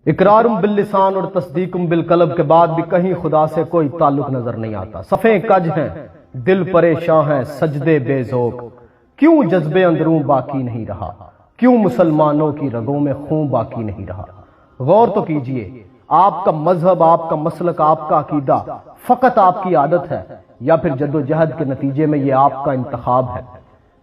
اقرارم باللسان اور تصدیقم بالقلب کے بعد بھی کہیں خدا سے کوئی تعلق نظر نہیں آتا۔ صفیں کج ہیں، دل پریشاں ہیں، سجدے بے ذوق، کیوں جذبے اندروں باقی نہیں رہا، کیوں مسلمانوں کی رگوں میں خون باقی نہیں رہا۔ غور تو کیجئے، آپ کا مذہب، آپ کا مسلک، آپ کا عقیدہ فقط آپ کی عادت ہے یا پھر جدوجہد کے نتیجے میں یہ آپ کا انتخاب ہے؟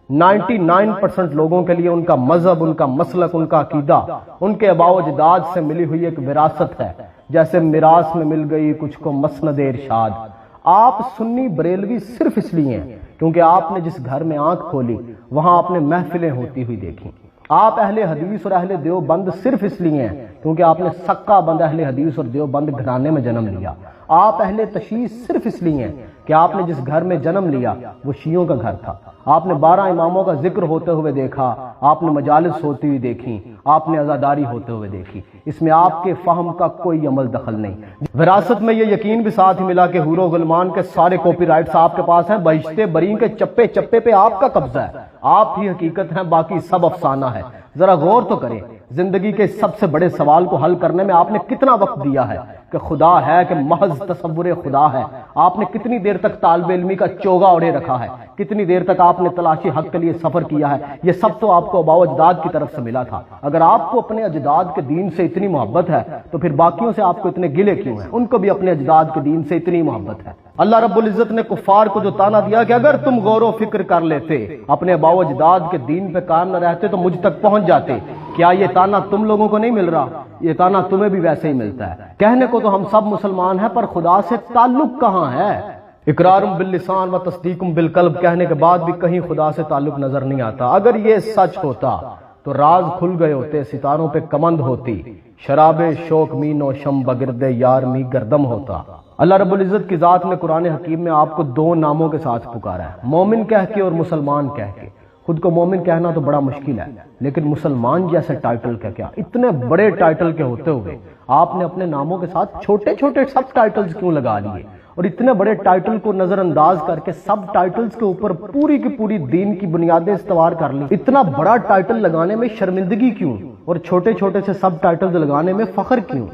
99% لوگوں کے لیے ان کا مذہب، ان کا مسلک، ان کا عقیدہ ان کے آباء و اجداد سے ملی ہوئی ایک وراثت ہے، جیسے میراث میں مل گئی کچھ کو مسند ارشاد۔ آپ سنی بریلوی صرف اس لیے ہیں کیونکہ آپ نے جس گھر میں آنکھ کھولی وہاں آپ نے محفلیں ہوتی ہوئی دیکھیں۔ آپ اہل حدیث اور اہل دیوبند صرف اس لیے ہیں کیونکہ آپ نے سکہ بند اہل حدیث اور دیوبند گھرانے میں جنم لیا۔ آپ اہل تشیع صرف اس لیے ہیں کہ آپ نے جس گھر میں جنم لیا وہ شیعوں کا گھر تھا۔ آپ نے 12 اماموں کا ذکر ہوتے ہوئے دیکھا، آپ نے مجالس ہوتی ہوئی دیکھی، آپ نے عزاداری ہوتے ہوئے دیکھی۔ اس میں آپ کے فہم کا کوئی عمل دخل نہیں۔ وراثت میں یہ یقین بھی ساتھ ہی ملا کہ حور و غلمان کے سارے کاپی رائٹس آپ کے پاس ہیں، بہشت برین کے چپے چپے پہ آپ کا قبضہ ہے، آپ ہی حقیقت ہیں، باقی سب افسانہ ہے۔ ذرا غور تو کریں، زندگی کے سب سے بڑے سوال کو حل کرنے میں آپ نے کتنا وقت دیا ہے کہ خدا ہے کہ محض تصور خدا ہے؟ آپ نے کتنی دیر تک طالب علمی کا چوگا اوڑے رکھا ہے؟ کتنی دیر تک آپ نے تلاشی حق کے لیے سفر کیا ہے؟ یہ سب تو آپ کو آباء و اجداد کی طرف سے ملا تھا۔ اگر آپ کو اپنے اجداد کے دین سے اتنی محبت ہے تو پھر باقیوں سے آپ کو اتنے گلے کیوں ہیں؟ ان کو بھی اپنے اجداد کے دین سے اتنی محبت ہے۔ اللہ رب العزت نے کفار کو جو تانا دیا کہ اگر تم غور و فکر کر لیتے، اپنے آباء و اجداد کے دین پہ قائم نہ رہتے تو مجھ تک پہنچ جاتے، کیا یہ تانا تم لوگوں کو نہیں مل رہا؟ یہ تانا تمہیں بھی ویسے ہی ملتا ہے۔ کہنے کو تو ہم سب مسلمان ہیں پر خدا سے تعلق کہاں ہے؟ اقرارم باللسان و تصدیقم بالقلب کہنے کے بعد بھی کہیں خدا سے تعلق نظر نہیں آتا۔ اگر یہ سچ ہوتا تو راز کھل گئے ہوتے، ستاروں پہ کمند ہوتی، شراب شوق می نوشم بگرد یار می گردم ہوتا۔ اللہ رب العزت کی ذات نے قرآن حکیم میں آپ کو 2 ناموں کے ساتھ پکارا ہے، مومن کہہ کے اور مسلمان کہہ کے۔ خود کو مومن کہنا تو بڑا مشکل ہے، لیکن مسلمان جیسے ٹائٹل کا کیا؟ اتنے بڑے ٹائٹل کے ہوتے ہوئے آپ نے اپنے ناموں کے ساتھ چھوٹے چھوٹے سب ٹائٹلز کیوں لگا لیے؟ اور اتنے بڑے ٹائٹل کو نظر انداز کر کے سب ٹائٹلز کے اوپر پوری کی پوری دین کی بنیادیں استوار کر لی۔ اتنا بڑا ٹائٹل لگانے میں شرمندگی کیوں اور چھوٹے چھوٹے سے سب ٹائٹلز لگانے میں فخر کیوں؟